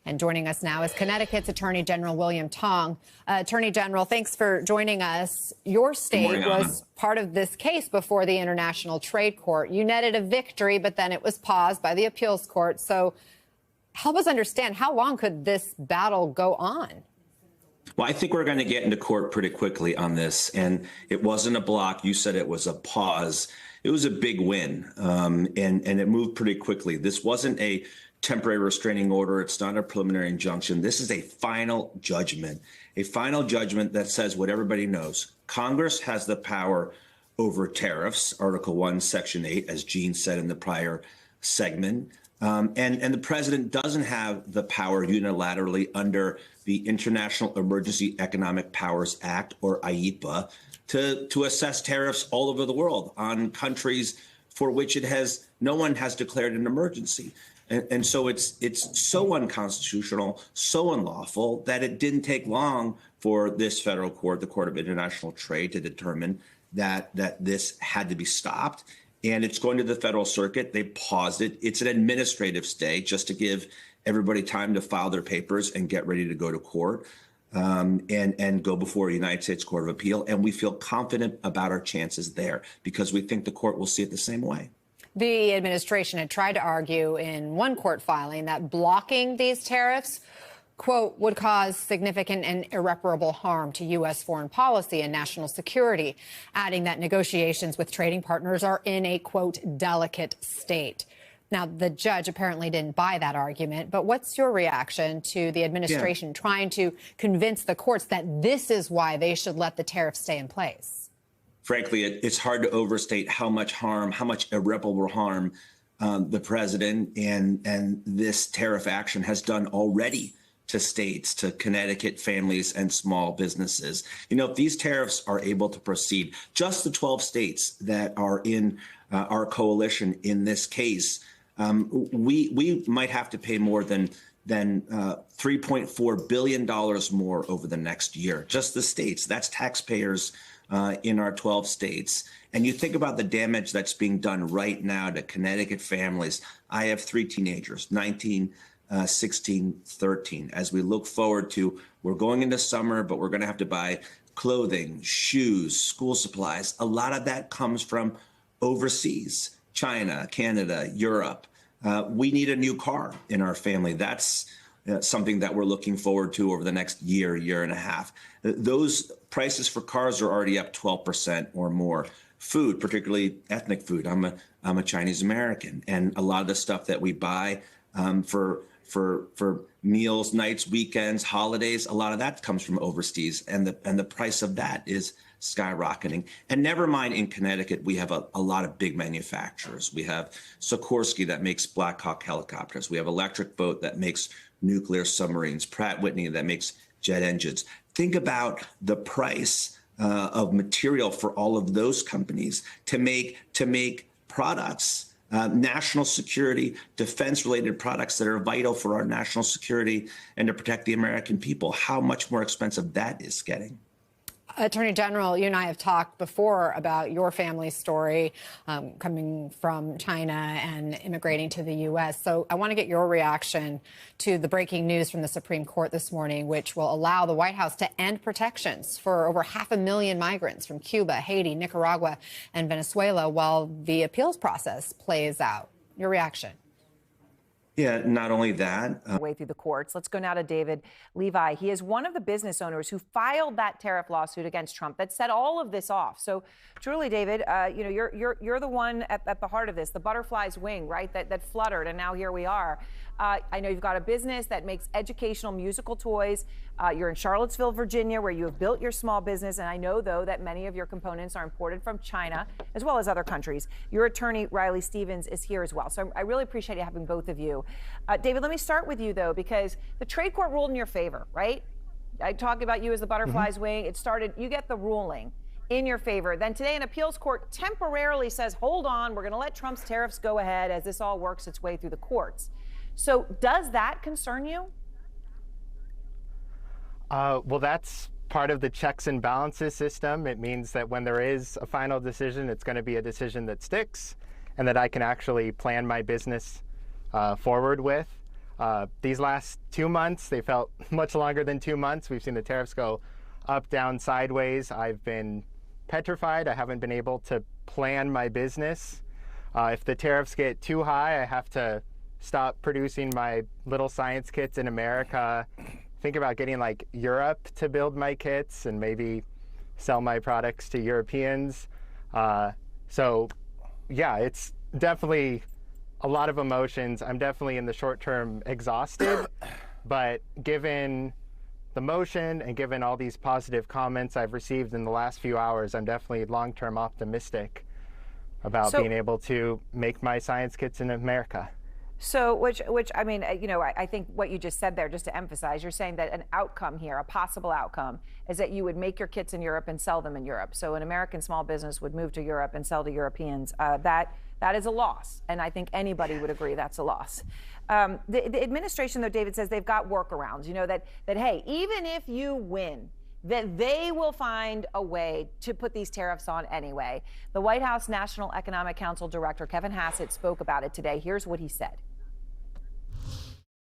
And joining us now is Connecticut's Attorney General William Tong. Attorney General, thanks for joining us. Your state was part of this case before the International Trade Court. You netted a victory, but then it was paused by the appeals court. So help us understand, how long could this battle go on? Well, I think we're going to get into court pretty quickly on this. And it wasn't a block. You said it was a pause. It was a big win, and it moved pretty quickly. This wasn't a temporary restraining order. It's not a preliminary injunction. This is a final judgment that says what everybody knows. Congress has the power over tariffs, Article 1, Section 8, as Gene said in the prior segment. And the president doesn't have the power unilaterally under the International Emergency Economic Powers Act, or IEPA, to assess tariffs all over the world on countries for which no one has declared an emergency. And so it's so unconstitutional, so unlawful, that it didn't take long for this federal court, the Court of International Trade, to determine that this had to be stopped. And it's going to the federal circuit. They paused it. It's an administrative stay just to give everybody time to file their papers and get ready to go to court and go before a United States Court of Appeal. And we feel confident about our chances there because we think the court will see it the same way. The administration had tried to argue in one court filing that blocking these tariffs, quote, would cause significant and irreparable harm to U.S. foreign policy and national security, adding that negotiations with trading partners are in a, quote, delicate state. Now, the judge apparently didn't buy that argument, but what's your reaction to the administration trying to convince the courts that this is why they should let the tariffs stay in place? Frankly, it's hard to overstate how much harm, how much irreparable harm the president and this tariff action has done already to states, to Connecticut families and small businesses. You know, if these tariffs are able to proceed, just the 12 states that are in our coalition in this case, we might have to pay more than $3.4 billion more over the next year. Just the states, that's taxpayers in our 12 states. And you think about the damage that's being done right now to Connecticut families. I have 3 teenagers, 19, 16, 13. As we look forward to, we're going into summer, but we're going to have to buy clothing, shoes, school supplies. A lot of that comes from overseas, China, Canada, Europe. We need a new car in our family. That's something that we're looking forward to over the next year, year and a half. Those prices for cars are already up 12% or more. Food, particularly ethnic food. I'm a Chinese American, and a lot of the stuff that we buy for meals, nights, weekends, holidays, a lot of that comes from overseas, and the price of that is skyrocketing. And never mind, in Connecticut, we have a lot of big manufacturers. We have Sikorsky that makes Black Hawk helicopters. We have Electric Boat that makes nuclear submarines, Pratt Whitney that makes jet engines. Think about the price of material for all of those companies to make products, national security, defense-related products that are vital for our national security and to protect the American people. How much more expensive that is getting. Attorney General, you and I have talked before about your family's story coming from China and immigrating to the U.S. So I want to get your reaction to the breaking news from the Supreme Court this morning, which will allow the White House to end protections for over 500,000 migrants from Cuba, Haiti, Nicaragua, and Venezuela while the appeals process plays out. Your reaction? Yeah, not only that. Way through the courts. Let's go now to David Levi. He is one of the business owners who filed that tariff lawsuit against Trump that set all of this off. So truly, David, you know, you're the one at the heart of this, the butterfly's wing, right? That fluttered, and now here we are. I know you've got a business that makes educational musical toys. You're in Charlottesville, Virginia, where you have built your small business. And I know, though, that many of your components are imported from China, as well as other countries. Your attorney, Riley Stevens, is here as well. So I really appreciate having both of you. David, let me start with you, though, because the trade court ruled in your favor, right? I talked about you as the butterfly's wing. It started, you get the ruling in your favor. Then today, an appeals court temporarily says, hold on, we're going to let Trump's tariffs go ahead as this all works its way through the courts. So does that concern you? Well, that's part of the checks and balances system. It means that when there is a final decision, it's going to be a decision that sticks and that I can actually plan my business forward with. These last 2 months, they felt much longer than 2 months. We've seen the tariffs go up, down, sideways. I've been petrified. I haven't been able to plan my business. If the tariffs get too high, I have to stop producing my little science kits in America, think about getting like Europe to build my kits and maybe sell my products to Europeans. So yeah, it's definitely a lot of emotions. I'm definitely in the short term exhausted, but given the motion and given all these positive comments I've received in the last few hours, I'm definitely long term optimistic about being able to make my science kits in America. So, which I mean, I think what you just said there, just to emphasize, you're saying that an outcome here, a possible outcome, is that you would make your kits in Europe and sell them in Europe. So an American small business would move to Europe and sell to Europeans. That is a loss, and I think anybody would agree that's a loss. The administration, though, David says they've got workarounds. That hey, even if you win, that they will find a way to put these tariffs on anyway. The White House National Economic Council Director Kevin Hassett spoke about it today. Here's what he said.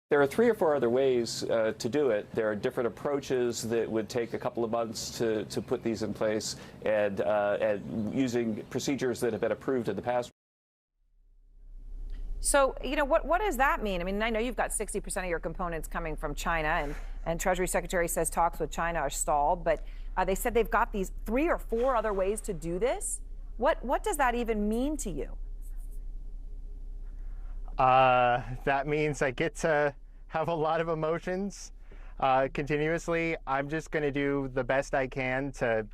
There are 3 or 4 other ways to do it. There are different approaches that would take a couple of months to put these in place, and using procedures that have been approved in the past. So, what does that mean? I mean, I know you've got 60% of your components coming from China, and Treasury Secretary says talks with China are stalled, but they said they've got these 3 or 4 other ways to do this. What does that even mean to you? That means I get to have a lot of emotions continuously. I'm just going to do the best I can to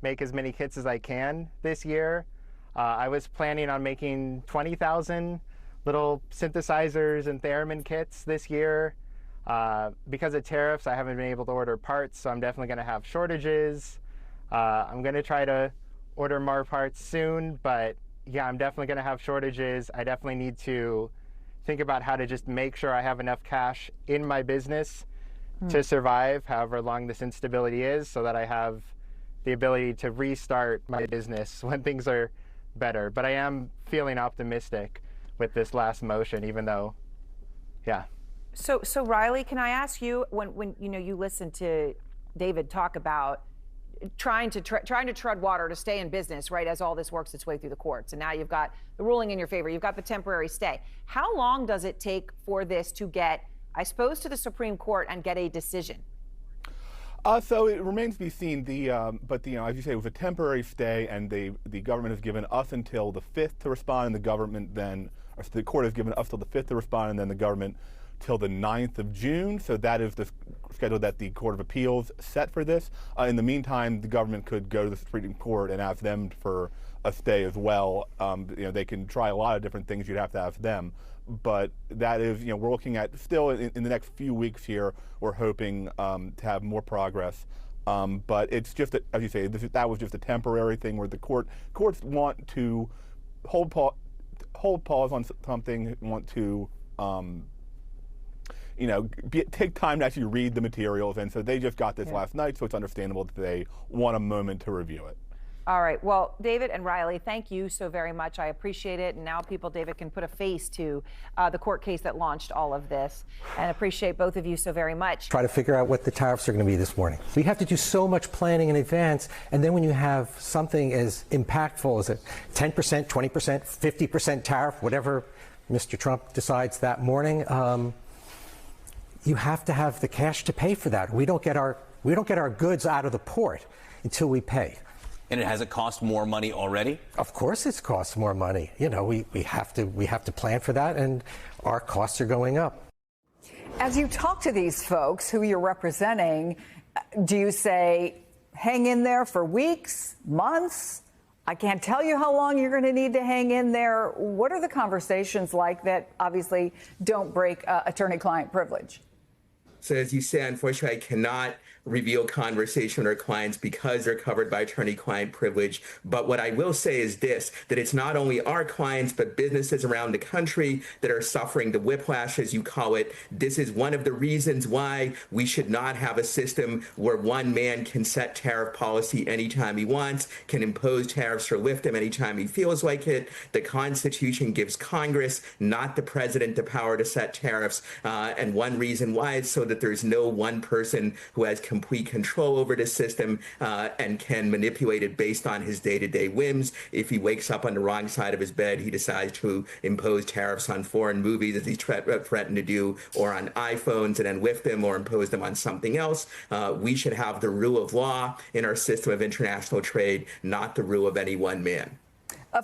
make as many kits as I can this year. I was planning on making 20,000 little synthesizers and theremin kits this year. Because of tariffs, I haven't been able to order parts, so I'm definitely going to have shortages. I'm going to try to order more parts soon, but yeah, I'm definitely going to have shortages. I definitely need to think about how to just make sure I have enough cash in my business to survive however long this instability is, so that I have the ability to restart my business when things are better. But I am feeling optimistic with this last motion, even though, yeah. So Riley, can I ask you, when you listen to David talk about trying to tread water to stay in business, right, as all this works its way through the courts, and now you've got the ruling in your favor, you've got the temporary stay. How long does it take for this to get, I suppose, to the Supreme Court and get a decision? So it remains to be seen. But as you say, it was a temporary stay, and the government has given us until the 5th to respond, and the court has given us till the 5th to respond, and then the government till the 9th of June. So that is the schedule that the Court of Appeals set for this. In the meantime, the government could go to the Supreme Court and ask them for a stay as well. They can try a lot of different things. You'd have to ask them. But that is, we're looking at still in the next few weeks here, we're hoping to have more progress. But it's just, as you say, that was just a temporary thing where the courts want to hold pause on something, want to take time to actually read the materials, and so they just got this last night, so it's understandable that they want a moment to review it. All right. Well, David and Riley, thank you so very much. I appreciate it. And now David, can put a face to the court case that launched all of this, and appreciate both of you so very much. Try to figure out what the tariffs are going to be this morning. We have to do so much planning in advance, and then when you have something as impactful as a 10%, 20%, 50% tariff, whatever Mr. Trump decides that morning, you have to have the cash to pay for that. We don't get our goods out of the port until we pay. And has it cost more money already? Of course it's cost more money. We have to plan for that, and our costs are going up. As you talk to these folks who you're representing, do you say, hang in there for weeks, months? I can't tell you how long you're going to need to hang in there. What are the conversations like that obviously don't break attorney-client privilege? So as you say, unfortunately, I cannot reveal conversation with our clients because they're covered by attorney-client privilege. But what I will say is this, that it's not only our clients, but businesses around the country that are suffering the whiplash, as you call it. This is one of the reasons why we should not have a system where one man can set tariff policy anytime he wants, can impose tariffs or lift them anytime he feels like it. The Constitution gives Congress, not the president, the power to set tariffs. And one reason why is so that there's no one person who has complete control over the system and can manipulate it based on his day-to-day whims. If he wakes up on the wrong side of his bed, he decides to impose tariffs on foreign movies, as he threatened to do, or on iPhones and then lift them or impose them on something else. We should have the rule of law in our system of international trade, not the rule of any one man.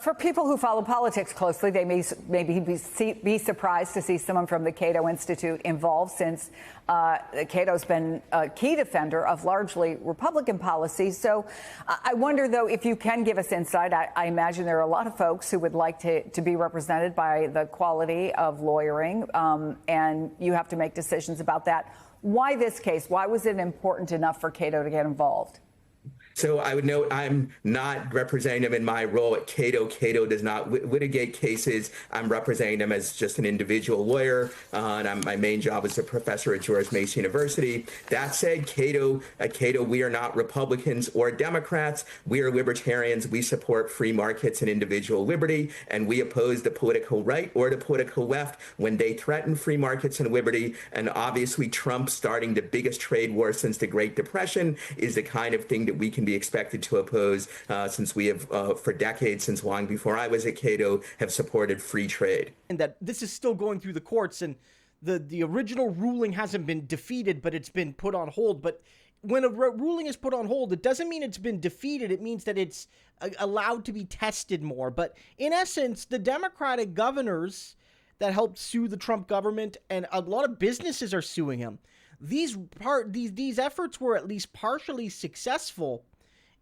For people who follow politics closely, they may maybe be surprised to see someone from the Cato Institute involved, since Cato's been a key defender of largely Republican policies. So I wonder, though, if you can give us insight. I imagine there are a lot of folks who would like to be represented by the quality of lawyering, and you have to make decisions about that. Why this case? Why was it important enough for Cato to get involved? So I would note I'm not representing him in my role at Cato. Cato does not litigate cases. I'm representing him as just an individual lawyer, and my main job is a professor at George Mason University. That said, at Cato, we are not Republicans or Democrats. We are libertarians. We support free markets and individual liberty, and we oppose the political right or the political left when they threaten free markets and liberty. And obviously, Trump starting the biggest trade war since the Great Depression is the kind of thing that we can be expected to oppose, since we have, for decades, since long before I was at Cato, have supported free trade. And that this is still going through the courts, and the original ruling hasn't been defeated, but it's been put on hold. But when a ruling is put on hold, it doesn't mean it's been defeated. It means that it's allowed to be tested more. But in essence, the Democratic governors that helped sue the Trump government, and a lot of businesses are suing him, these efforts were at least partially successful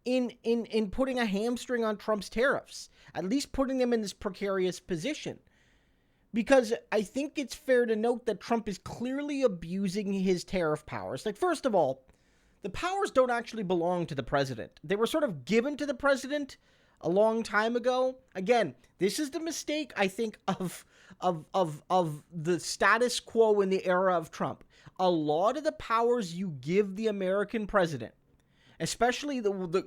in putting a hamstring on Trump's tariffs, at least putting them in this precarious position. Because I think it's fair to note that Trump is clearly abusing his tariff powers. Like, first of all, the powers don't actually belong to the president. They were sort of given to the president a long time ago. Again, this is the mistake, I think, of the status quo in the era of Trump. A lot of the powers you give the American president, especially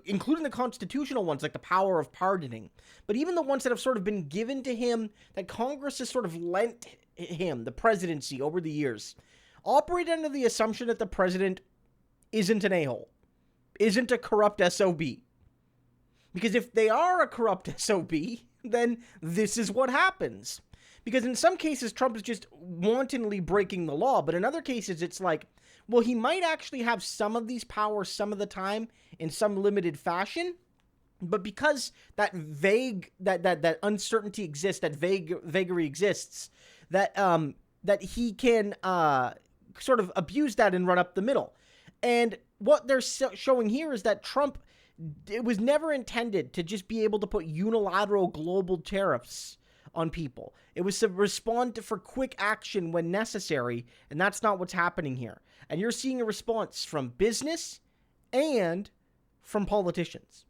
including the constitutional ones, like the power of pardoning, but even the ones that have sort of been given to him, that Congress has sort of lent him, the presidency, over the years, operate under the assumption that the president isn't an a-hole, isn't a corrupt SOB. Because if they are a corrupt SOB, then this is what happens. Because in some cases, Trump is just wantonly breaking the law, but in other cases, it's like, well, he might actually have some of these powers some of the time in some limited fashion, but because that that uncertainty exists, that vagary exists, that he can sort of abuse that and run up the middle. And what they're showing here is that Trump, it was never intended to just be able to put unilateral global tariffs on people. It was to respond for quick action when necessary, and that's not what's happening here. And you're seeing a response from business and from politicians.